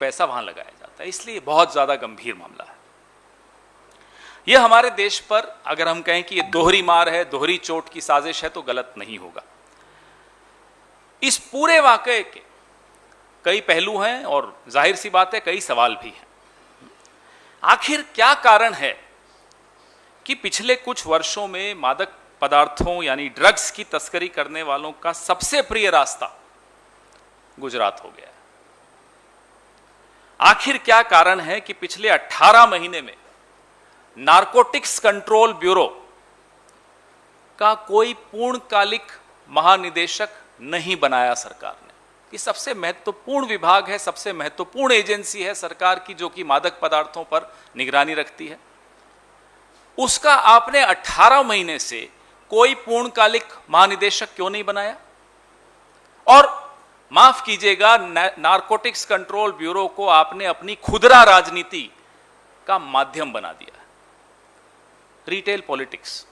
पैसा वहां लगाया जाता है, इसलिए बहुत ज्यादा गंभीर मामला है। यह हमारे देश पर अगर हम कहें कि यह दोहरी मार है, दोहरी चोट की साजिश है, तो गलत नहीं होगा। इस पूरे वाकये के कई पहलू हैं और जाहिर सी बात है कई सवाल भी हैं। आखिर क्या कारण है कि पिछले कुछ वर्षों में मादक पदार्थों यानी ड्रग्स की तस्करी करने वालों का सबसे प्रिय रास्ता गुजरात हो गया है? आखिर क्या कारण है कि पिछले 18 महीने में नारकोटिक्स कंट्रोल ब्यूरो का कोई पूर्णकालिक महानिदेशक नहीं बनाया सरकार ने? ये सबसे महत्वपूर्ण विभाग है, सबसे महत्वपूर्ण एजेंसी है सरकार की, जो कि मादक पदार्थों पर निगरानी रखती है। उसका आपने 18 महीने से कोई पूर्णकालिक महानिदेशक क्यों नहीं बनाया? और माफ कीजिएगा, नारकोटिक्स कंट्रोल ब्यूरो को आपने अपनी खुदरा राजनीति का माध्यम बना दिया, रिटेल पॉलिटिक्स।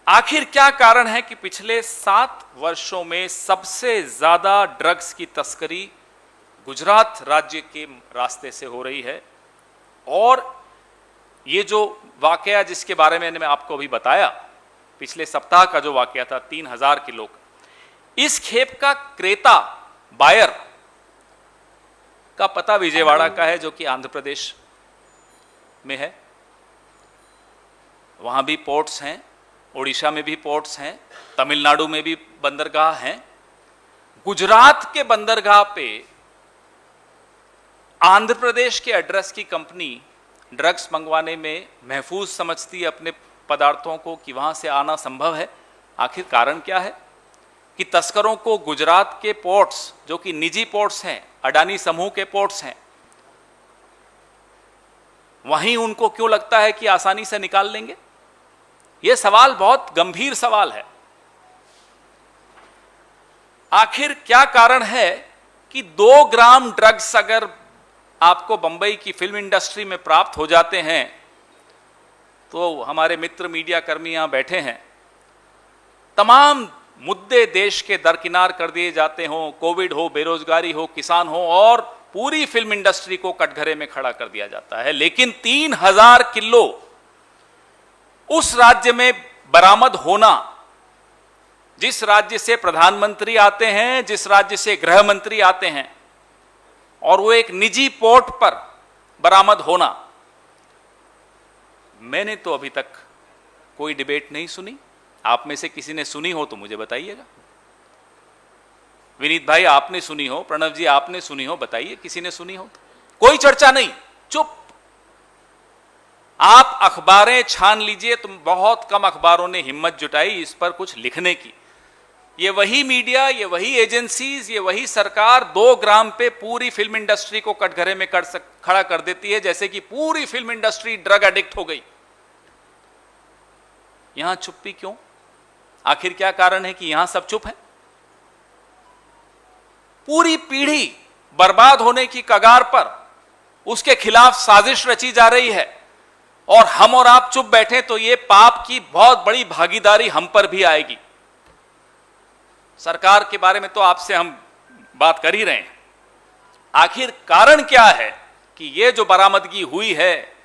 आखिर क्या कारण है कि पिछले 7 वर्षों में सबसे ज्यादा ड्रग्स की तस्करी गुजरात राज्य के रास्ते से हो रही है? और ये जो वाकया जिसके बारे में मैंने आपको अभी बताया, पिछले सप्ताह का जो वाकया था 3000 किलो का, इस खेप का क्रेता बायर का पता विजयवाड़ा का है, जो कि आंध्र प्रदेश में है। वहां भी पोर्ट्स हैं, ओडिशा में भी पोर्ट्स हैं, तमिलनाडु में भी बंदरगाह हैं। गुजरात के बंदरगाह पे आंध्र प्रदेश के एड्रेस की कंपनी ड्रग्स मंगवाने में महफूज समझती है अपने पदार्थों को कि वहां से आना संभव है। आखिर कारण क्या है कि तस्करों को गुजरात के पोर्ट्स, जो कि निजी पोर्ट्स हैं, अडानी समूह के पोर्ट्स हैं, वहीं उनको क्यों लगता है कि आसानी से निकाल लेंगे? यह सवाल बहुत गंभीर सवाल है। आखिर क्या कारण है कि 2 ग्राम ड्रग्स अगर आपको बंबई की फिल्म इंडस्ट्री में प्राप्त हो जाते हैं, तो हमारे मित्र मीडिया कर्मी यहां बैठे हैं, तमाम मुद्दे देश के दरकिनार कर दिए जाते हों, कोविड हो, बेरोजगारी हो, किसान हो, और पूरी फिल्म इंडस्ट्री को कटघरे में खड़ा कर दिया जाता है। लेकिन 3000 किलो उस राज्य में बरामद होना, जिस राज्य से प्रधानमंत्री आते हैं, जिस राज्य से गृह मंत्री आते हैं, और वो एक निजी पोर्ट पर बरामद होना, मैंने तो अभी तक कोई डिबेट नहीं सुनी। आप में से किसी ने सुनी हो तो मुझे बताइएगा। विनीत भाई आपने सुनी हो, प्रणव जी आपने सुनी हो, बताइए किसी ने सुनी हो तो। कोई चर्चा नहीं, चुप। आप अखबारें छान लीजिए, तो बहुत कम अखबारों ने हिम्मत जुटाई इस पर कुछ लिखने की। ये वही मीडिया, ये वही एजेंसीज, ये वही सरकार 2 ग्राम पे पूरी फिल्म इंडस्ट्री को कटघरे में खड़ा कर देती है, जैसे कि पूरी फिल्म इंडस्ट्री ड्रग एडिक्ट हो गई। यहां चुप्पी क्यों? आखिर क्या कारण है कि यहां सब चुप हैं? पूरी पीढ़ी बर्बाद होने की कगार पर, उसके खिलाफ साजिश रची जा रही है, और हम और आप चुप बैठे तो ये पाप की बहुत बड़ी भागीदारी हम पर भी आएगी। सरकार के बारे में तो आपसे हम बात कर ही रहे हैं। आखिर कारण क्या है कि ये जो बरामदगी हुई है,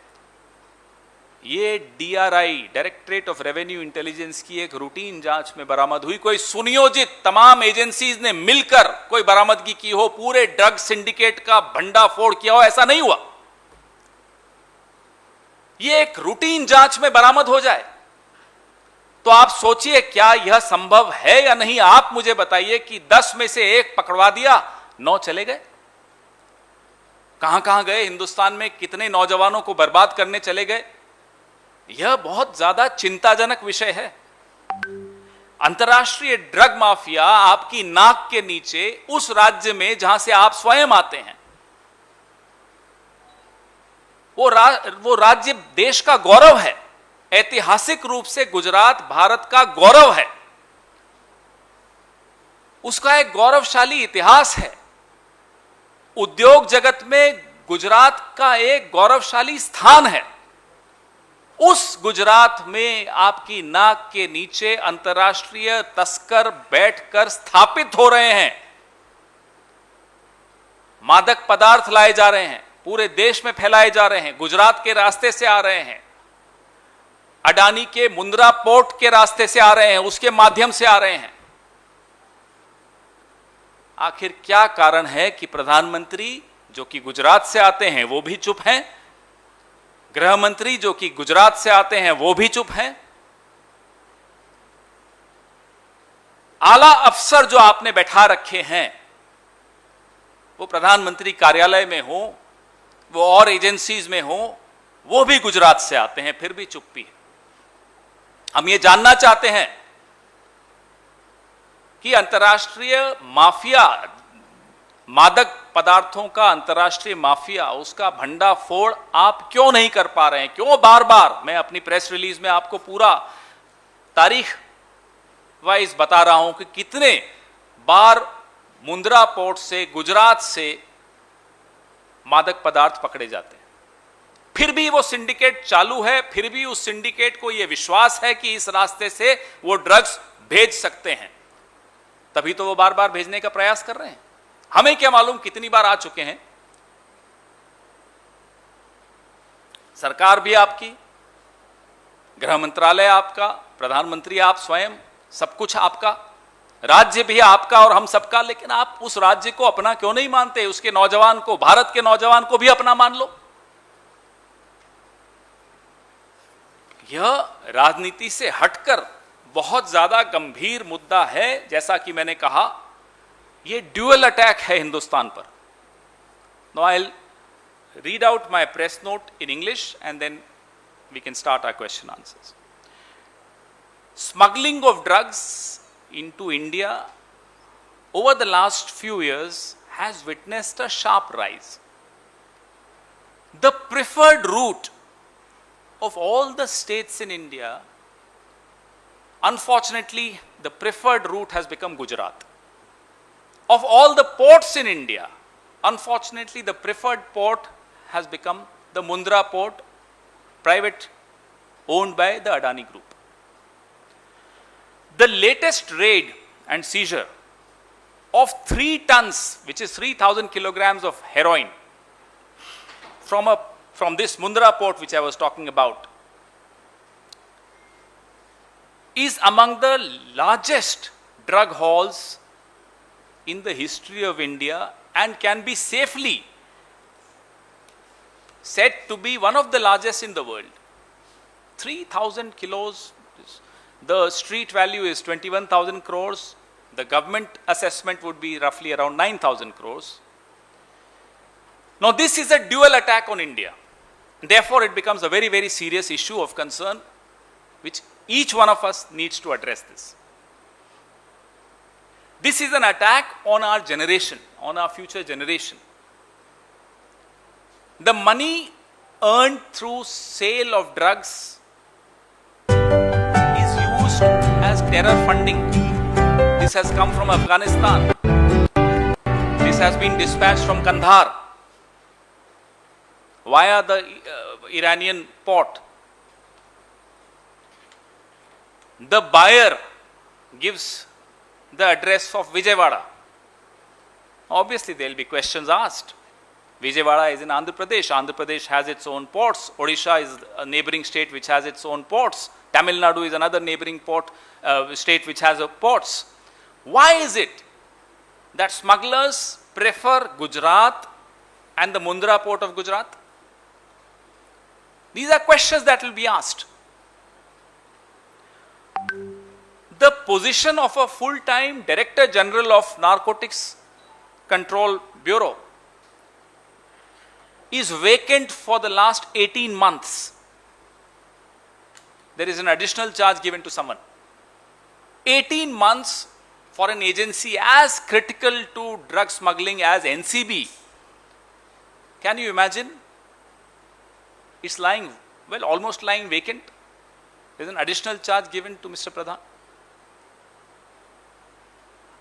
ये DRI, directorate of revenue intelligence की एक रूटीन जांच में बरामद हुई। कोई सुनियोजित तमाम एजेंसीज ने मिलकर कोई बरामदगी की हो, पूरे ड्रग सिंडिकेट का भंडाफोड़ किया हो, ऐसा नहीं हुआ। ये एक रूटीन जांच में बरामद हो जाए तो आप सोचिए क्या यह संभव है या नहीं? आप मुझे बताइए कि 10 में से 1 पकड़वा दिया, 9 चले गए। कहां कहां गए? हिंदुस्तान में कितने नौजवानों को बर्बाद करने चले गए? यह बहुत ज्यादा चिंताजनक विषय है। अंतर्राष्ट्रीय ड्रग माफिया आपकी नाक के नीचे, उस राज्य में जहां से आप स्वयं आते हैं, वो राज्य देश का गौरव है। ऐतिहासिक रूप से गुजरात भारत का गौरव है, उसका एक गौरवशाली इतिहास है। उद्योग जगत में गुजरात का एक गौरवशाली स्थान है। उस गुजरात में आपकी नाक के नीचे अंतर्राष्ट्रीय तस्कर बैठकर स्थापित हो रहे हैं। मादक पदार्थ लाए जा रहे हैं, पूरे देश में फैलाए जा रहे हैं, गुजरात के रास्ते से आ रहे हैं, अडानी के मुंद्रा पोर्ट के रास्ते से आ रहे हैं, उसके माध्यम से आ रहे हैं। आखिर क्या कारण है कि प्रधानमंत्री जो कि गुजरात से आते हैं वो भी चुप हैं, गृह मंत्री जो कि गुजरात से आते हैं वो भी चुप हैं, आला अफसर जो आपने बैठा रखे हैं वो प्रधानमंत्री कार्यालय में हो, वो और एजेंसीज में हो, वो भी गुजरात से आते हैं, फिर भी चुप्पी है। हम ये जानना चाहते हैं कि अंतर्राष्ट्रीय माफिया, मादक पदार्थों का अंतर्राष्ट्रीय माफिया, उसका भंडाफोड़ आप क्यों नहीं कर पा रहे हैं? क्यों बार बार, मैं अपनी प्रेस रिलीज में आपको पूरा तारीख वाइज बता रहा हूं कि कितने बार मुंद्रा पोर्ट से, गुजरात से मादक पदार्थ पकड़े जाते हैं, फिर भी वो सिंडिकेट चालू है, फिर भी उस सिंडिकेट को यह विश्वास है कि इस रास्ते से वो ड्रग्स भेज सकते हैं, तभी तो वो बार बार भेजने का प्रयास कर रहे हैं। हमें क्या मालूम कितनी बार आ चुके हैं। सरकार भी आपकी, गृह मंत्रालय आपका, प्रधानमंत्री आप स्वयं, सब कुछ आपका, राज्य भी आपका और हम सबका, लेकिन आप उस राज्य को अपना क्यों नहीं मानते? उसके नौजवान को, भारत के नौजवान को भी अपना मान लो। यह राजनीति से हटकर बहुत ज्यादा गंभीर मुद्दा है। जैसा कि मैंने कहा, यह ड्यूअल अटैक है हिंदुस्तान पर। Now I will read out my press note in English and then we can start our question answers. Smuggling of drugs into India over the last few years has witnessed a sharp rise. The preferred route of all the states in India, unfortunately, the preferred route has become Gujarat. Of all the ports in India, unfortunately, the preferred port has become the Mundra port, private, owned by the Adani Group. The latest raid and seizure of 3 tons, which is 3,000 kilograms of heroin from this Mundra port which I was talking about, is among the largest drug hauls in the history of India and can be safely said to be one of the largest in the world. 3,000 kilos. The street value is 21,000 crores. The government assessment would be roughly around 9,000 crores. Now, this is a dual attack on India. Therefore, it becomes a very, very serious issue of concern, which each one of us needs to address this. This is an attack on our generation, on our future generation. The money earned through sale of drugs as terror funding. This has come from Afghanistan. This has been dispatched from Kandahar via the Iranian port. The buyer gives the address of Vijayawada. Obviously, there will be questions asked. Vijayawada is in Andhra Pradesh. Andhra Pradesh has its own ports. Odisha is a neighboring state which has its own ports. Tamil Nadu is another neighboring state which has ports. Why is it that smugglers prefer Gujarat and the Mundra port of Gujarat? These are questions that will be asked. The position of a full-time Director General of Narcotics Control Bureau is vacant for the last 18 months. There is an additional charge given to someone. 18 months for an agency as critical to drug smuggling as NCB. Can you imagine? It's lying, well, almost lying vacant. There is an additional charge given to Mr. Pradhan.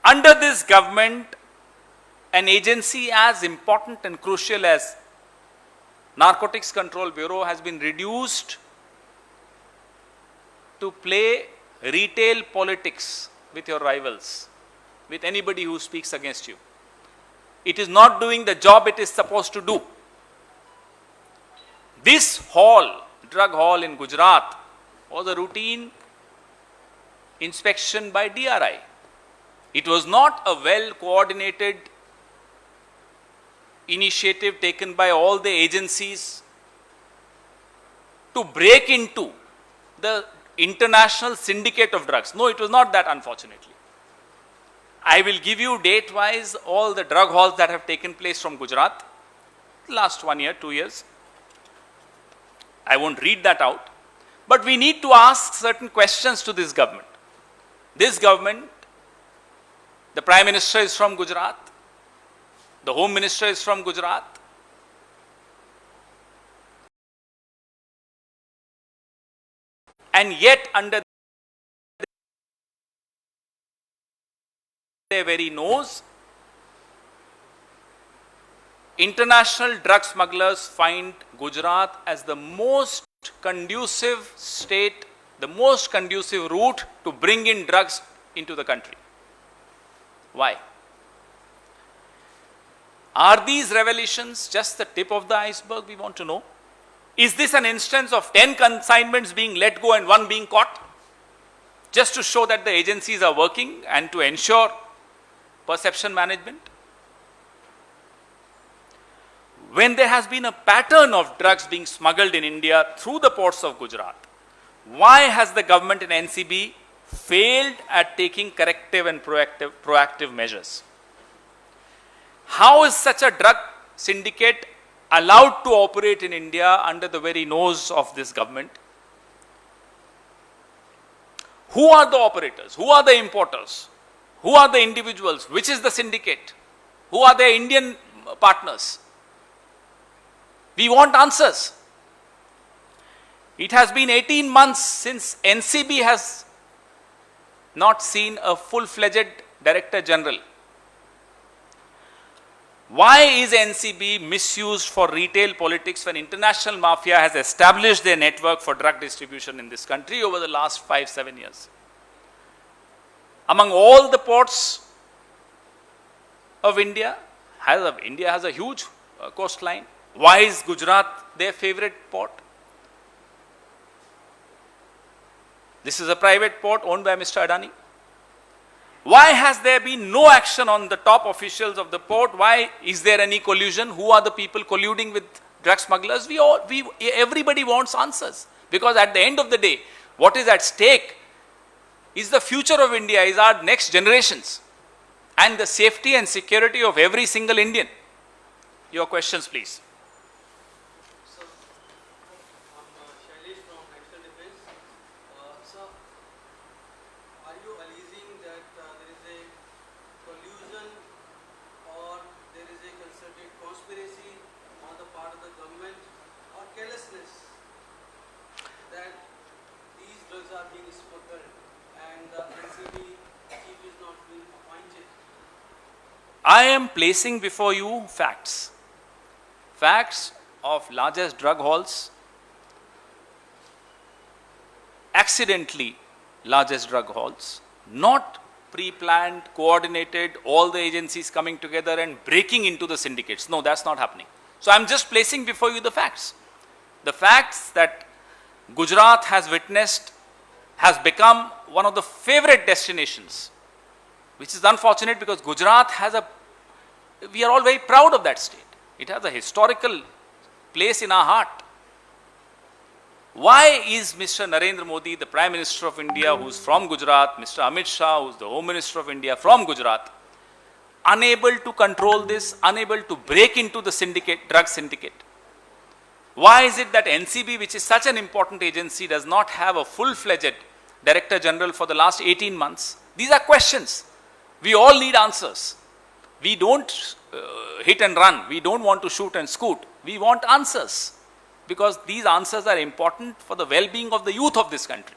Under this government, an agency as important and crucial as Narcotics Control Bureau has been reduced to play retail politics with your rivals, with anybody who speaks against you. It is not doing the job it is supposed to do. This hall, drug hall in Gujarat, was a routine inspection by DRI. It was not a well coordinated initiative taken by all the agencies to break into the international syndicate of drugs. No, it was not that, unfortunately. I will give you date-wise all the drug halls that have taken place from Gujarat, last 1 year, 2 years. I won't read that out. But we need to ask certain questions to this government. This government, the Prime Minister is from Gujarat, the Home Minister is from Gujarat. And yet, under their very nose, international drug smugglers find Gujarat as the most conducive state, the most conducive route to bring in drugs into the country. Why? Are these revelations just the tip of the iceberg, we want to know? Is this an instance of 10 consignments being let go and 1 being caught? Just to show that the agencies are working and to ensure perception management? When there has been a pattern of drugs being smuggled in India through the ports of Gujarat, why has the government and NCB failed at taking corrective and proactive measures? How is such a drug syndicate allowed to operate in India under the very nose of this government? Who are the operators? Who are the importers? Who are the individuals? Which is the syndicate? Who are their Indian partners? We want answers. It has been 18 months since NCB has not seen a full-fledged Director General. Why is NCB misused for retail politics when international mafia has established their network for drug distribution in this country over the last 5-7 years? Among all the ports of India has a huge coastline. Why is Gujarat their favorite port? This is a private port owned by Mr. Adani. Why has there been no action on the top officials of the port? Why is there any collusion? Who are the people colluding with drug smugglers? Everybody wants answers, because at the end of the day, what is at stake is the future of India, is our next generations, and the safety and security of every single Indian. Your questions, please. I am placing before you facts. Facts of largest drug halls, accidentally largest drug halls, not pre-planned, coordinated, all the agencies coming together and breaking into the syndicates. No, that's not happening. So I'm just placing before you the facts. The facts that Gujarat has witnessed has become one of the favorite destinations, which is unfortunate, because Gujarat we are all very proud of that state. It has a historical place in our heart. Why is Mr. Narendra Modi, the Prime Minister of India, who is from Gujarat, Mr. Amit Shah, who is the Home Minister of India from Gujarat, unable to control this, unable to break into the drug syndicate? Why is it that NCB, which is such an important agency, does not have a full-fledged Director General for the last 18 months? These are questions. We all need answers. We don't hit and run. We don't want to shoot and scoot. We want answers, because these answers are important for the well-being of the youth of this country.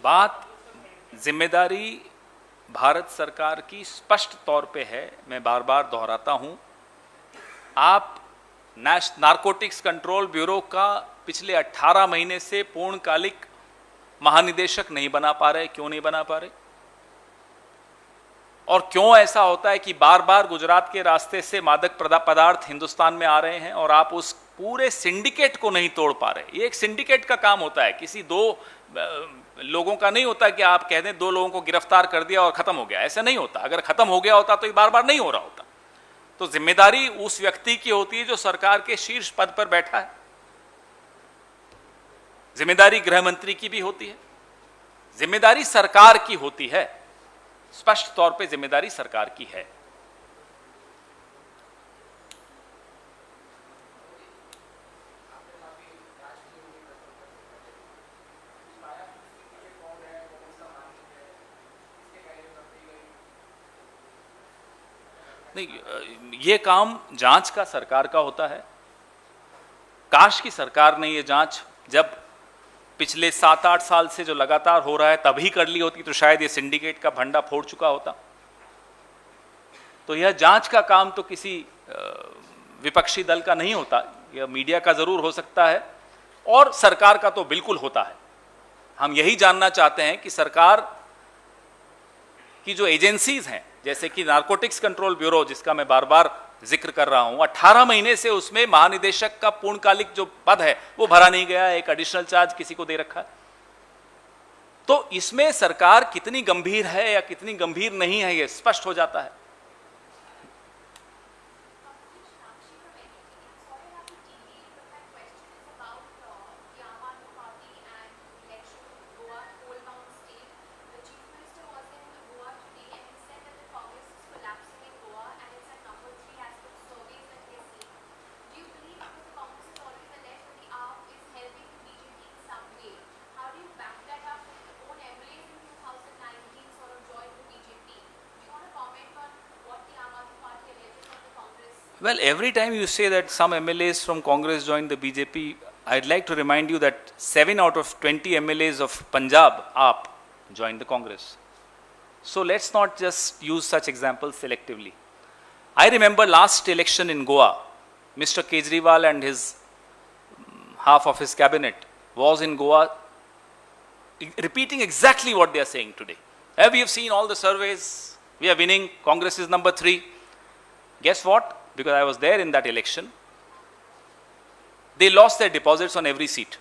बात जिम्मेदारी भारत सरकार की स्पष्ट तौर पे है। मैं बार बार दोहराता हूं, आप नारकोटिक्स कंट्रोल ब्यूरो का पिछले 18 महीने से पूर्णकालिक महानिदेशक नहीं बना पा रहे। क्यों नहीं बना पा रहे और क्यों ऐसा होता है कि बार बार गुजरात के रास्ते से मादक पदार्थ हिंदुस्तान में आ रहे हैं और आप उस पूरे सिंडिकेट को नहीं तोड़ पा रहे। ये एक सिंडिकेट का काम होता है, किसी दो लोगों का नहीं होता कि आप कह दें 2 लोगों को गिरफ्तार कर दिया और खत्म हो गया। ऐसा नहीं होता। अगर खत्म हो गया होता तो ये बार बार नहीं हो रहा होता। तो जिम्मेदारी उस व्यक्ति की होती है जो सरकार के शीर्ष पद पर बैठा है। जिम्मेदारी गृह मंत्री की भी होती है, जिम्मेदारी सरकार की होती है। स्पष्ट तौर पे जिम्मेदारी सरकार की है। नहीं, ये काम जांच का सरकार का होता है। काश की सरकार ने ये जांच जब पिछले 7-8 साल से जो लगातार हो रहा है तभी कर ली होती तो शायद ये सिंडिकेट का भंडा फोड़ चुका होता। तो यह जांच का काम तो किसी विपक्षी दल का नहीं होता, यह मीडिया का जरूर हो सकता है और सरकार का तो बिल्कुल होता है। हम यही जानना चाहते हैं कि सरकार की जो एजेंसीज हैं, जैसे कि नारकोटिक्स कंट्रोल ब्यूरो जिसका मैं बार बार जिक्र कर रहा हूं, 18 महीने से उसमें महानिदेशक का पूर्णकालिक जो पद है वो भरा नहीं गया, एक एडिशनल चार्ज किसी को दे रखा है। तो इसमें सरकार कितनी गंभीर है या कितनी गंभीर नहीं है ये स्पष्ट हो जाता है। Well, every time you say that some MLAs from Congress joined the BJP, I'd like to remind you that 7 out of 20 MLAs of Punjab, AAP, joined the Congress. So let's not just use such examples selectively. I remember last election in Goa, Mr. Kejriwal and his half of his cabinet was in Goa repeating exactly what they are saying today. We have seen all the surveys, we are winning, Congress is number 3. Guess what? Because I was there in that election, they lost their deposits on every seat.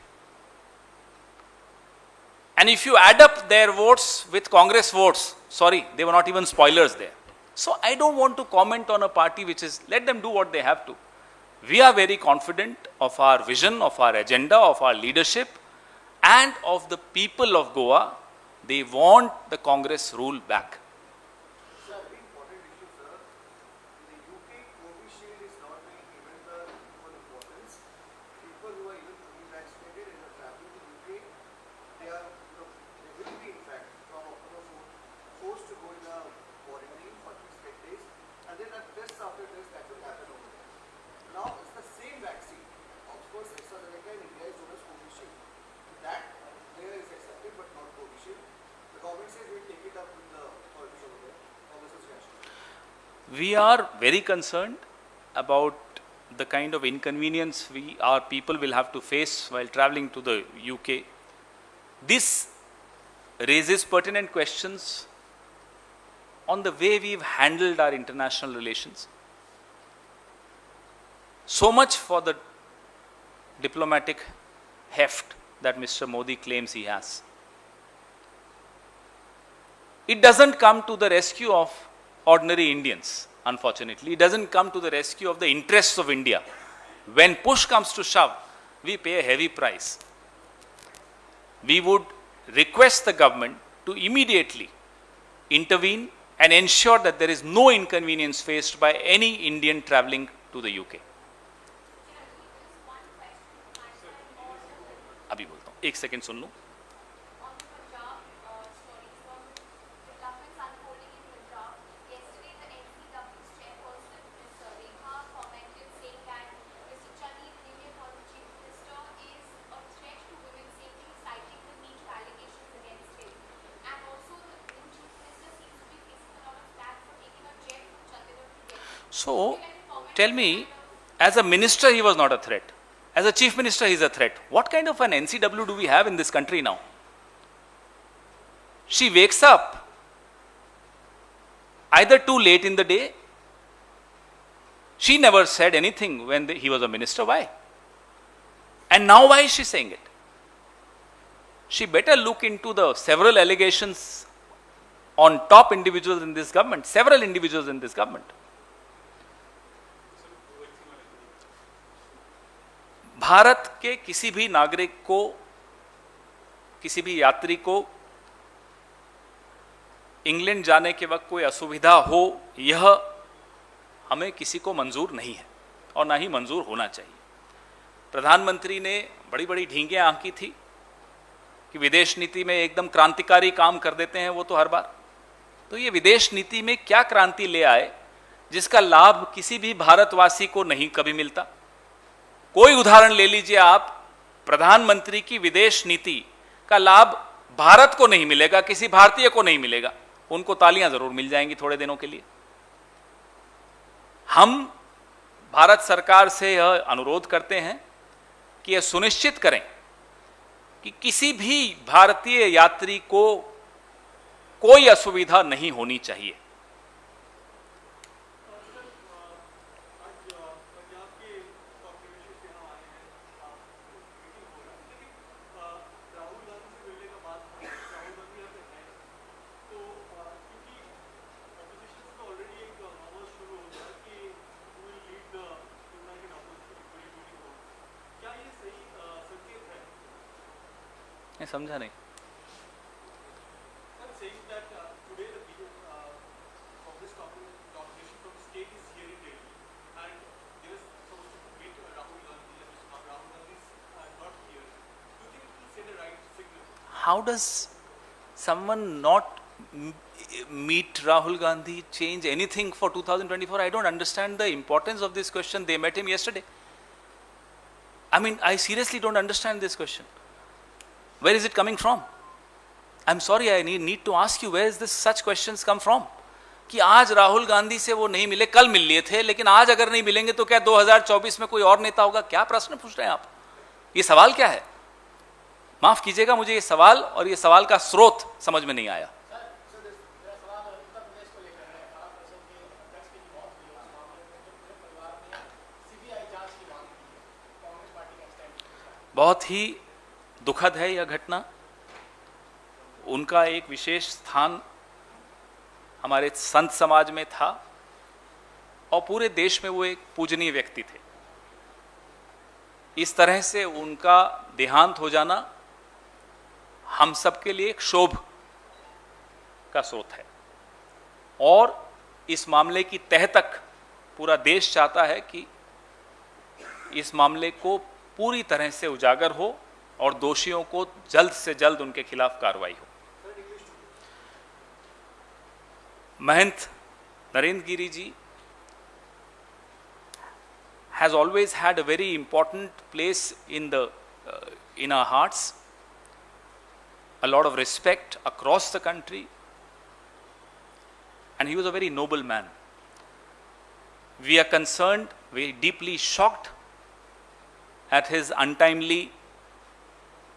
And if you add up their votes with Congress votes, sorry, they were not even spoilers there. So I don't want to comment on a party which is, let them do what they have to. We are very confident of our vision, of our agenda, of our leadership, and of the people of Goa. They want the Congress rule back. We are very concerned about the kind of inconvenience our people will have to face while traveling to the UK. This raises pertinent questions on the way we've handled our international relations. So much for the diplomatic heft that Mr. Modi claims he has. It doesn't come to the rescue of ordinary Indians, unfortunately. It doesn't come to the rescue of the interests of India. When push comes to shove, we pay a heavy price. We would request the government to immediately intervene and ensure that there is no inconvenience faced by any Indian traveling to the UK. अभी बोलता हूँ, एक second सुन लूँ. So tell me, as a minister he was not a threat, as a chief minister he is a threat. What kind of an NCW do we have in this country now? She wakes up either too late in the day. She never said anything when he was a minister. Why? And now why is she saying it? She better look into the several allegations on top individuals in this government, several individuals in this government. Bharat के किसी भी नागरिक को, किसी भी यात्री को England जाने के वक्त कोई असुविधा हो, यह हमें किसी को मंजूर नहीं है और ना ही मंजूर होना चाहिए। प्रधानमंत्री ने बड़ी बड़ी ढींगें आंकी थी कि विदेश नीति में एकदम क्रांतिकारी काम कर देते हैं वो तो हर बार। तो ये विदेश नीति में क्या क्रांति ले आए जिसका लाभ किसी भी भारतवासी को नहीं कभी मिलता? कोई उदाहरण ले लीजिए आप, प्रधानमंत्री की विदेश नीति का लाभ भारत को नहीं मिलेगा, किसी भारतीय को नहीं मिलेगा। उनको तालियां जरूर मिल जाएंगी थोड़े दिनों के लिए। हम भारत सरकार से यह अनुरोध करते हैं कि यह सुनिश्चित करें कि किसी भी भारतीय यात्री को कोई असुविधा नहीं होनी चाहिए। समझा नहीं। How does someone not meet Rahul Gandhi change anything for 2024? I don't understand the importance of this question. They met him yesterday. I mean, I seriously don't understand this question. Where is it coming from? I'm sorry, I need to ask you, where is this such questions come from? कि आज राहुल गांधी से वो नहीं मिले, कल मिल लिए थे, लेकिन आज अगर नहीं मिलेंगे तो क्या 2024 में कोई और नेता होगा? क्या प्रश्न पूछ रहे हैं आप? ये सवाल क्या है? माफ कीजिएगा, मुझे ये सवाल और ये सवाल का स्रोत समझ में नहीं आया। बहुत ही दुखद है यह घटना। उनका एक विशेष स्थान हमारे संत समाज में था और पूरे देश में वो एक पूजनीय व्यक्ति थे। इस तरह से उनका देहांत हो जाना हम सबके लिए एक क्षोभ का स्रोत है और इस मामले की तह तक पूरा देश चाहता है कि इस मामले को पूरी तरह से उजागर हो और दोषियों को जल्द से जल्द उनके खिलाफ कार्रवाई हो। महंत Narendra Giri ji has always had a very important place in our hearts, a lot of respect across the country, and he was a very noble man. We are concerned, very deeply shocked at his untimely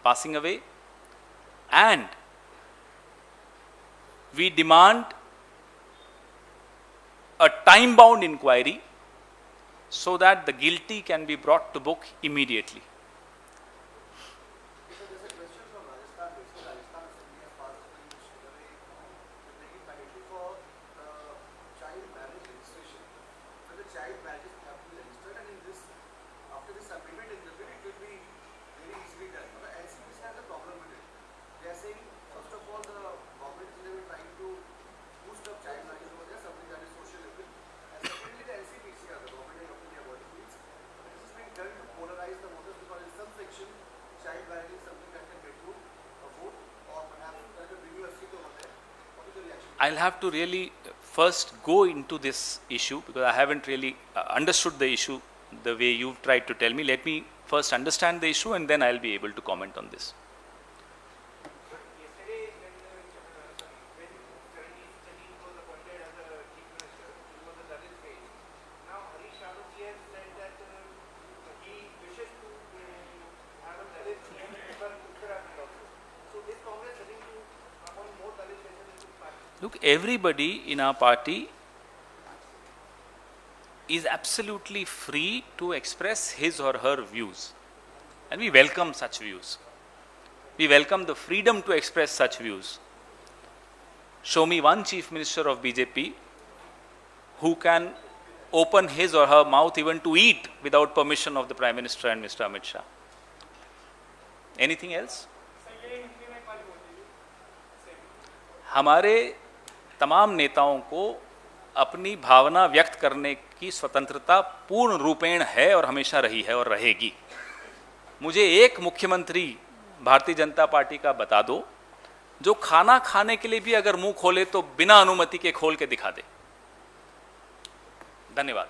passing away, and we demand a time-bound inquiry so that the guilty can be brought to book immediately. I'll have to really first go into this issue because I haven't really understood the issue the way you've tried to tell me. Let me first understand the issue and then I'll be able to comment on this. Look, everybody in our party is absolutely free to express his or her views, and we welcome such views. We welcome the freedom to express such views. Show me one chief minister of BJP who can open his or her mouth even to eat without permission of the Prime Minister and Mr. Amit Shah. Anything else? हमारे तमाम नेताओं को अपनी भावना व्यक्त करने की स्वतंत्रता पूर्ण रूपेण है और हमेशा रही है और रहेगी। मुझे एक मुख्यमंत्री भारतीय जनता पार्टी का बता दो जो खाना खाने के लिए भी अगर मुंह खोले तो बिना अनुमति के खोल के दिखा दे। धन्यवाद।